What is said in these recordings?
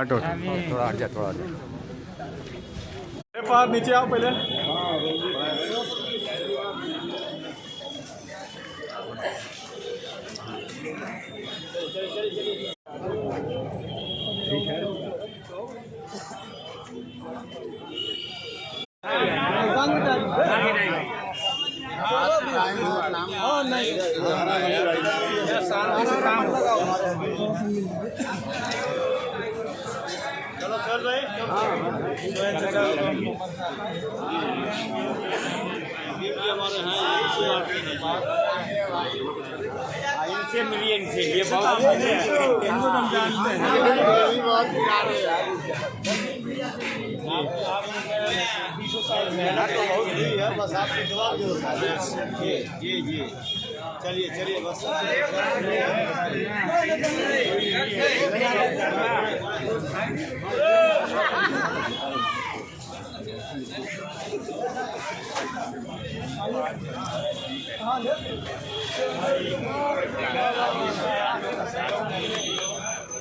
हटो थोड़ा हट जा, थोड़ा हट जा। नीचे आओ पहले। ठीक है। चलो सर भाई, इनसे मिलिए, इनसे ये बहुत इनको हम जानते हैं। मेहनत तो बहुत हुई है, बस आपको जवाब दो। जी जी, चलिए चलिए बस।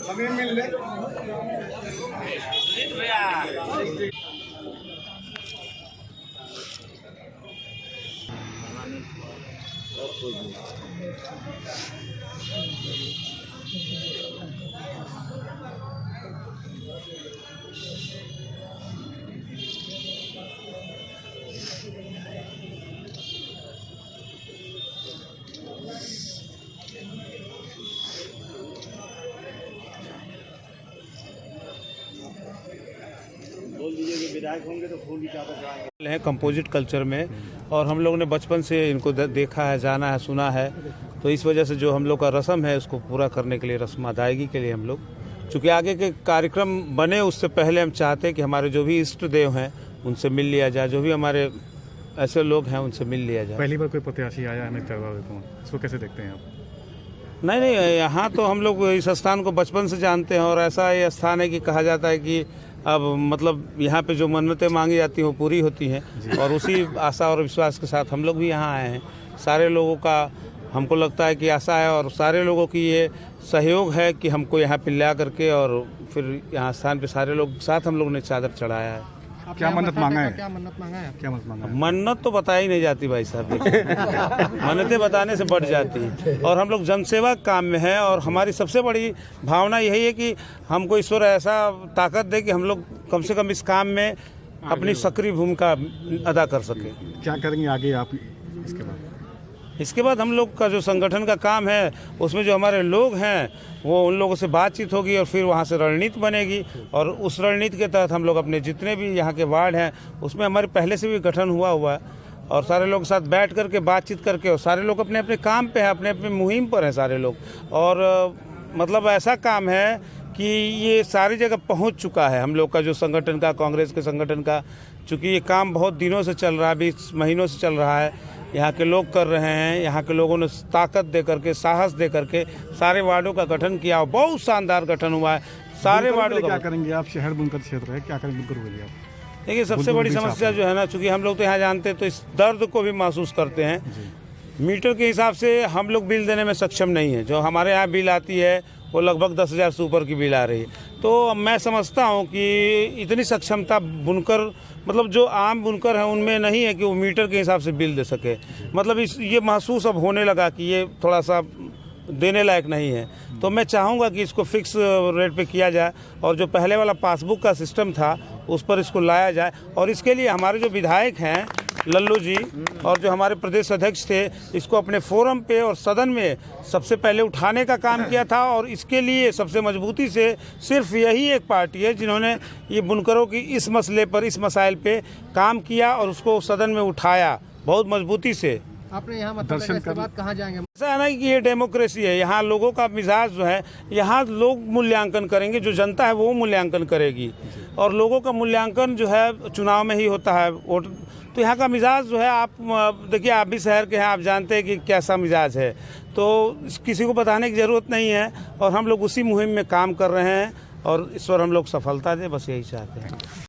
जमीन मिल ले। बोल दीजिए कि विधायक होंगे तो फूल की चादर चढ़ाएंगे। हैं कंपोजिट कल्चर में, और हम लोग ने बचपन से इनको देखा है, जाना है, सुना है, तो इस वजह से जो हम लोग का रस्म है उसको पूरा करने के लिए, रस्म अदायगी के लिए हम लोग, चूँकि आगे के कार्यक्रम बने उससे पहले हम चाहते हैं कि हमारे जो भी इष्ट देव हैं उनसे मिल लिया जाए, जो भी हमारे ऐसे लोग हैं उनसे मिल लिया जाए। पहली बार कोई प्रत्याशी आया है को, इसको कैसे देखते हैं आप? नहीं, यहाँ तो हम लोग इस स्थान को बचपन से जानते हैं, और ऐसा ये स्थान है कि कहा जाता है कि अब मतलब यहाँ पे जो मन्नतें मांगी जाती हैं वो पूरी होती हैं, और उसी आशा और विश्वास के साथ हम लोग भी यहाँ आए हैं। सारे लोगों का हमको लगता है कि आशा है, और सारे लोगों की ये सहयोग है कि हमको यहाँ पे ला करके, और फिर यहाँ स्थान पे सारे लोग साथ हम लोग ने चादर चढ़ाया है। क्या मन्नत मांगा है? क्या मन्नत मांगा है? क्या मन्नत मांगा है? मन्नत तो बताई नहीं जाती भाई साहब, मन्नतें बताने से बढ़ जाती हैं, और हम लोग जनसेवा काम में हैं, और हमारी सबसे बड़ी भावना यही है कि हमको ईश्वर ऐसा ताकत दे कि हम लोग कम से कम इस काम में अपनी सक्रिय भूमिका अदा कर सके। क्या करेंगे आगे आप इसके बाद? इसके बाद हम लोग का जो संगठन का काम है उसमें जो हमारे लोग हैं वो उन लोगों से बातचीत होगी, और फिर वहाँ से रणनीति बनेगी, और उस रणनीति के तहत हम लोग अपने जितने भी यहाँ के वार्ड हैं उसमें हमारे पहले से भी गठन हुआ है, और सारे लोग साथ बैठ करके बातचीत करके, और सारे लोग अपने अपने काम पे हैं, अपने अपने मुहिम पर हैं सारे लोग, और मतलब ऐसा काम है कि ये सारी जगह पहुंच चुका है हम लोग का जो संगठन का, कांग्रेस के संगठन का, चूँकि ये काम बहुत दिनों से चल रहा है, 20 महीनों से चल रहा है, यहाँ के लोग कर रहे हैं, यहाँ के लोगों ने ताकत दे करके, साहस दे करके सारे वार्डों का गठन किया, बहुत शानदार गठन हुआ है सारे वार्डों का। क्या करेंगे आप? शहर बुनकर क्षेत्र है, क्या करेंगे बुनकर के लिए आप? देखिए, सबसे बड़ी समस्या जो है ना, चूँकि हम लोग तो यहाँ जानते हैं तो इस दर्द को भी महसूस करते हैं। मीटर के हिसाब से हम लोग बिल देने में सक्षम नहीं है, जो हमारे यहाँ बिल आती है वो लगभग 10,000 से ऊपर की बिल आ रही है। तो मैं समझता हूँ कि इतनी सक्षमता बुनकर, मतलब जो आम बुनकर हैं उनमें नहीं है कि वो मीटर के हिसाब से बिल दे सके। मतलब ये महसूस अब होने लगा कि ये थोड़ा सा देने लायक नहीं है। तो मैं चाहूँगा कि इसको फिक्स रेट पे किया जाए, और जो पहले वाला पासबुक का सिस्टम था उस पर इसको लाया जाए, और इसके लिए हमारे जो विधायक हैं लल्लू जी और जो हमारे प्रदेश अध्यक्ष थे, इसको अपने फोरम पे और सदन में सबसे पहले उठाने का काम किया था, और इसके लिए सबसे मजबूती से सिर्फ यही एक पार्टी है जिन्होंने ये बुनकरों की इस मसले पर, इस मसाइल पे काम किया और उसको सदन में उठाया बहुत मजबूती से। आपने यहाँ मतलब इसके बाद कहाँ जाएंगे? ऐसा है ना कि ये डेमोक्रेसी है, यहाँ लोगों का मिजाज जो है, यहाँ लोग मूल्यांकन करेंगे, जो जनता है वो मूल्यांकन करेगी, और लोगों का मूल्यांकन जो है चुनाव में ही होता है, वोट। तो यहाँ का मिजाज जो है, आप देखिए, आप भी शहर के हैं, आप जानते हैं कि कैसा मिजाज है, तो किसी को बताने की ज़रूरत नहीं है, और हम लोग उसी मुहिम में काम कर रहे हैं, और ईश्वर हम लोग सफलता दे, बस यही चाहते हैं।